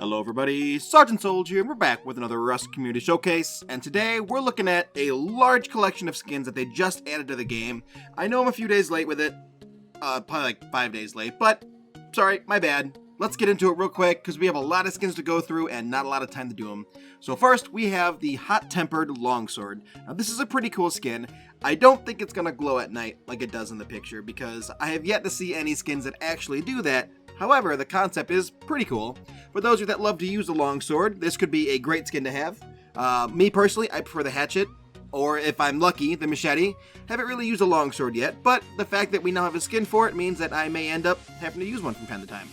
Hello everybody, Sergeant Soldier here, and we're back with another Rust Community Showcase, and today we're looking at a large collection of skins that they just added to the game. I know I'm a few days late with it, probably like 5 days late, but sorry, my bad. Let's get into it real quick, because we have a lot of skins to go through and not a lot of time to do them. So first, we have the Hot-Tempered Longsword. Now this is a pretty cool skin. I don't think it's going to glow at night like it does in the picture, because I have yet to see any skins that actually do that. However, the concept is pretty cool. For those of you that love to use the longsword, this could be a great skin to have. Me personally, I prefer the hatchet, or if I'm lucky, the machete. Haven't really used a longsword yet, but the fact that we now have a skin for it means that I may end up having to use one from time to time.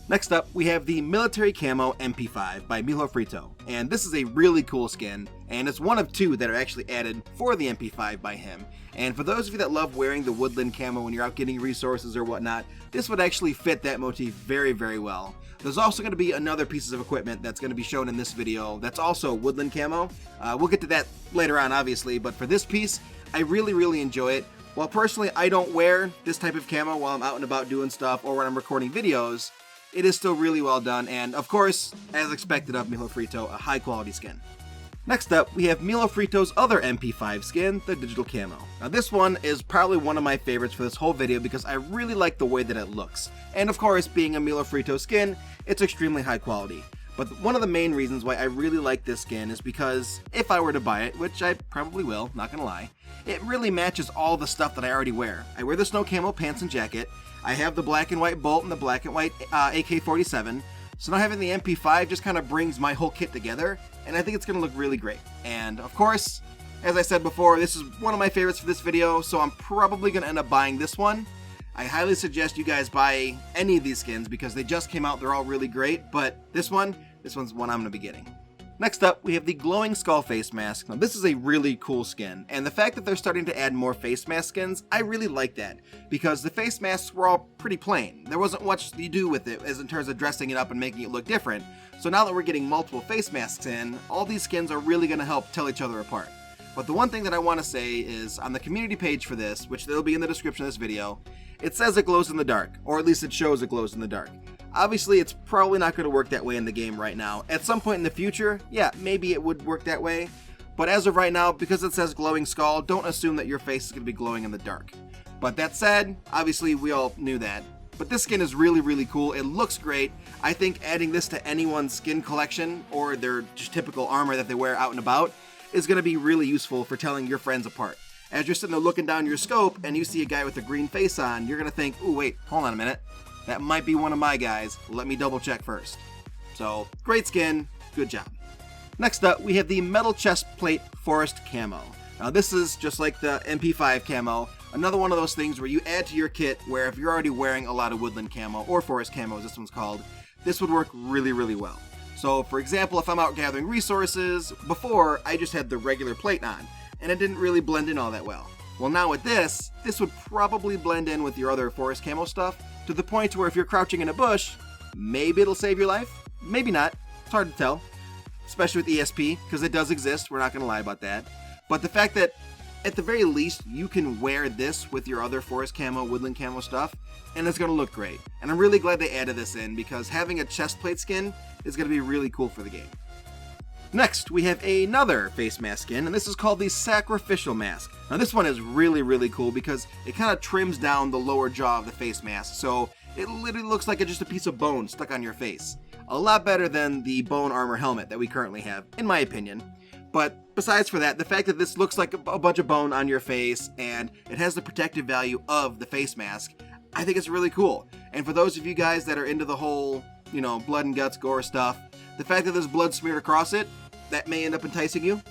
Next up, we have the Military Camo Mp5 by Frito, and this is a really cool skin, and it's one of two that are actually added for the Mp5 by him. And for those of you that love wearing the woodland camo when you're out getting resources or whatnot, this would actually fit that motif very, very well. There's also going to be another piece of equipment that's going to be shown in this video that's also woodland camo. We'll get to that later on, obviously, but for this piece, I really, really enjoy it. While personally I don't wear this type of camo while I'm out and about doing stuff or when I'm recording videos, it is still really well done, and of course, as expected of Frito, a high quality skin. Next up, we have Frito's other MP5 skin, the Digital Camo. Now this one is probably one of my favorites for this whole video because I really like the way that it looks. And of course, being a Frito skin, it's extremely high quality. But one of the main reasons why I really like this skin is because if I were to buy it, which I probably will, not gonna lie, it really matches all the stuff that I already wear. I wear the snow camo pants and jacket, I have the black and white bolt and the black and white AK-47, so now having the MP5 just kind of brings my whole kit together, and I think it's going to look really great. And of course, as I said before, this is one of my favorites for this video, so I'm probably going to end up buying this one. I highly suggest you guys buy any of these skins because they just came out, they're all really great, but this one's one I'm going to be getting. Next up, we have the Glowing Skull Face Mask. Now this is a really cool skin, and the fact that they're starting to add more face mask skins, I really like that, because the face masks were all pretty plain. There wasn't much you do with it as in terms of dressing it up and making it look different, so now that we're getting multiple face masks in, all these skins are really going to help tell each other apart. But the one thing that I want to say is, on the community page for this, which will be in the description of this video, it says it glows in the dark, or at least it shows it glows in the dark. Obviously, it's probably not going to work that way in the game right now. At some point in the future, yeah, maybe it would work that way. But as of right now, because it says glowing skull, don't assume that your face is going to be glowing in the dark. But that said, obviously we all knew that. But this skin is really, really cool. It looks great. I think adding this to anyone's skin collection or their just typical armor that they wear out and about is going to be really useful for telling your friends apart. As you're sitting there looking down your scope and you see a guy with a green face on, you're going to think, ooh, wait, hold on a minute. That might be one of my guys. Let me double check first. So, great skin. Good job. Next up, we have the Metal Chest Plate Forest Camo. Now this is just like the MP5 camo, another one of those things where you add to your kit where if you're already wearing a lot of woodland camo, or forest camo as this one's called, this would work really, really well. So for example, if I'm out gathering resources, before I just had the regular plate on, and it didn't really blend in all that well. Well now with this would probably blend in with your other forest camo stuff, to the point where if you're crouching in a bush, maybe it'll save your life, maybe not, it's hard to tell, especially with ESP, because it does exist, we're not going to lie about that. But the fact that, at the very least, you can wear this with your other forest camo, woodland camo stuff, and it's going to look great. And I'm really glad they added this in, because having a chest plate skin is going to be really cool for the game. Next, we have another face mask skin, and this is called the Sacrificial Mask. Now this one is really, really cool because it kind of trims down the lower jaw of the face mask, so it literally looks like it's just a piece of bone stuck on your face. A lot better than the bone armor helmet that we currently have, in my opinion. But besides for that, the fact that this looks like a bunch of bone on your face, and it has the protective value of the face mask, I think it's really cool. And for those of you guys that are into the whole, blood and guts, gore stuff, the fact that there's blood smeared across it, that may end up enticing you.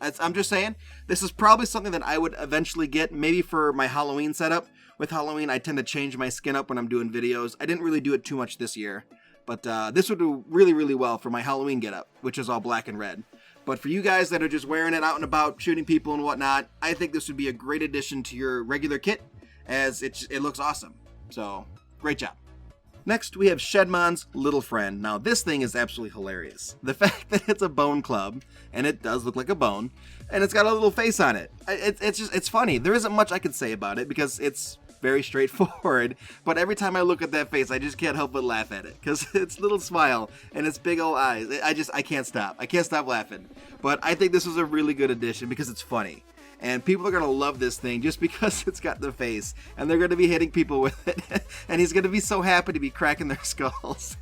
I'm just saying, this is probably something that I would eventually get, maybe for my Halloween setup. With Halloween, I tend to change my skin up when I'm doing videos. I didn't really do it too much this year, but this would do really, really well for my Halloween getup, which is all black and red. But for you guys that are just wearing it out and about, shooting people and whatnot, I think this would be a great addition to your regular kit, as it looks awesome. So, great job. Next, we have Shedmon's Little Friend. Now, this thing is absolutely hilarious. The fact that it's a bone club, and it does look like a bone, and it's got a little face on it. It's funny. There isn't much I can say about it because it's very straightforward, but every time I look at that face, I just can't help but laugh at it, because its little smile and its big old eyes, I can't stop. I can't stop laughing. But I think this was a really good addition because it's funny. And people are going to love this thing just because it's got the face, and they're going to be hitting people with it, and he's going to be so happy to be cracking their skulls.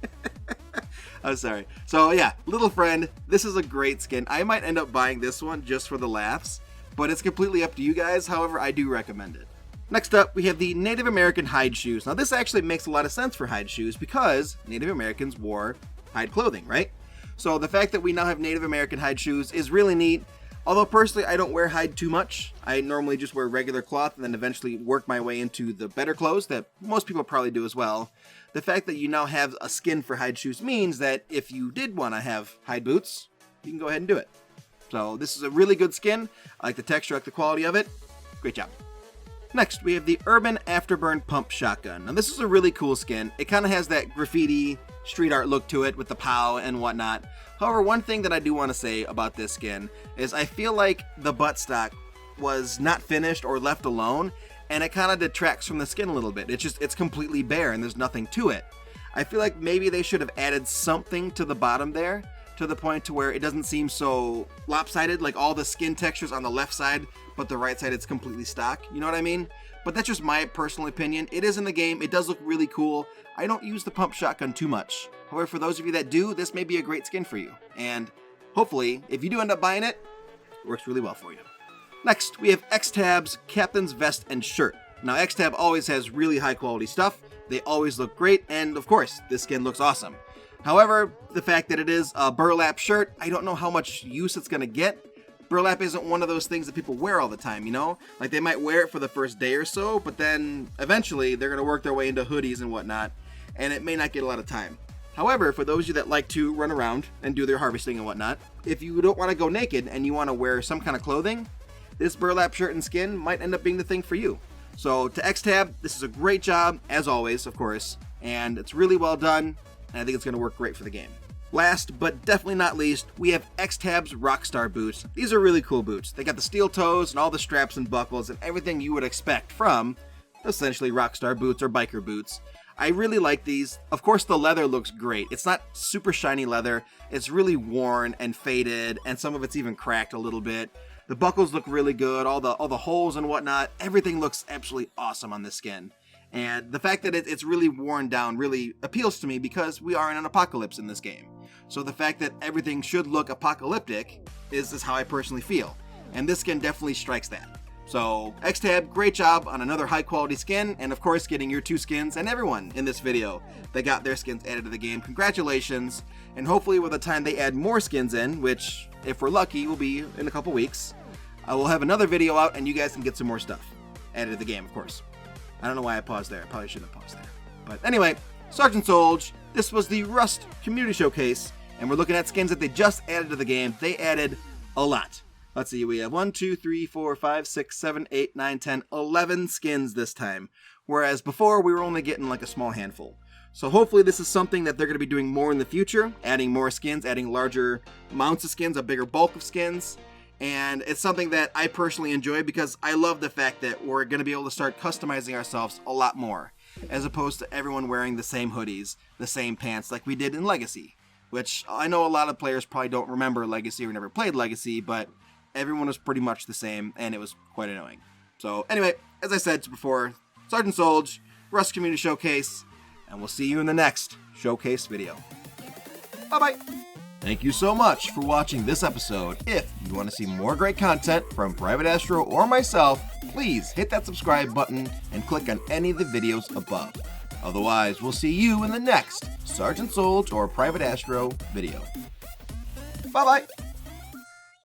I'm sorry. So yeah, little friend, this is a great skin. I might end up buying this one just for the laughs, but it's completely up to you guys. However, I do recommend it. Next up, we have the Native American hide shoes. Now this actually makes a lot of sense for hide shoes because Native Americans wore hide clothing, right? So the fact that we now have Native American hide shoes is really neat. Although personally, I don't wear hide too much. I normally just wear regular cloth and then eventually work my way into the better clothes that most people probably do as well. The fact that you now have a skin for hide shoes means that if you did want to have hide boots, you can go ahead and do it. So this is a really good skin. I like the texture, I like the quality of it. Great job. Next, we have the Urban Afterburn Pump Shotgun. Now this is a really cool skin. It kind of has that graffiti street art look to it with the POW and whatnot. However, one thing that I do want to say about this skin is I feel like the buttstock was not finished or left alone, and it kind of detracts from the skin a little bit. It's completely bare and there's nothing to it. I feel like maybe they should have added something to the bottom there to the point to where it doesn't seem so lopsided, like all the skin textures on the left side, but the right side it's completely stock. You know what I mean? But that's just my personal opinion. It is in the game. It does look really cool. I don't use the pump shotgun too much. However, for those of you that do, this may be a great skin for you. And hopefully, if you do end up buying it, it works really well for you. Next, we have X-Tab's Captain's Vest and Shirt. Now, X-Tab always has really high quality stuff. They always look great, and of course, this skin looks awesome. However, the fact that it is a burlap shirt, I don't know how much use it's going to get. Burlap isn't one of those things that people wear all the time, you know? Like, they might wear it for the first day or so, but then eventually they're going to work their way into hoodies and whatnot, and it may not get a lot of time. However, for those of you that like to run around and do their harvesting and whatnot, if you don't want to go naked and you want to wear some kind of clothing, this burlap shirt and skin might end up being the thing for you. So to X-Tab, this is a great job, as always, of course, and it's really well done, and I think it's going to work great for the game. Last, but definitely not least, we have X-Tab's Rockstar Boots. These are really cool boots. They got the steel toes and all the straps and buckles and everything you would expect from, essentially, Rockstar Boots or biker boots. I really like these. Of course, the leather looks great. It's not super shiny leather. It's really worn and faded, and some of it's even cracked a little bit. The buckles look really good, all the holes and whatnot. Everything looks absolutely awesome on this skin. And the fact that it's really worn down really appeals to me because we are in an apocalypse in this game. So the fact that everything should look apocalyptic is how I personally feel. And this skin definitely strikes that. So X-Tab, great job on another high quality skin, and of course getting your 2 skins, and everyone in this video that got their skins added to the game. Congratulations, and hopefully by the time they add more skins in, which if we're lucky will be in a couple weeks, I will have another video out and you guys can get some more stuff added to the game, of course. I don't know why I paused there. I probably shouldn't have paused there. But anyway, Sergeant Solge, this was the Rust Community Showcase, and we're looking at skins that they just added to the game. They added a lot. Let's see, we have 1, 2, 3, 4, 5, 6, 7, 8, 9, 10, 11 skins this time. Whereas before, we were only getting like a small handful. So hopefully this is something that they're going to be doing more in the future, adding more skins, adding larger amounts of skins, a bigger bulk of skins. And it's something that I personally enjoy because I love the fact that we're going to be able to start customizing ourselves a lot more, as opposed to everyone wearing the same hoodies, the same pants like we did in Legacy, which I know a lot of players probably don't remember Legacy or never played Legacy, but everyone was pretty much the same, and it was quite annoying. So anyway, as I said before, Sergeant Solge, Rust Community Showcase, and we'll see you in the next Showcase video. Bye-bye! Thank you so much for watching this episode. If you want to see more great content from Private Astro or myself, please hit that subscribe button and click on any of the videos above. Otherwise, we'll see you in the next Sergeant Solge or Private Astro video. Bye-bye!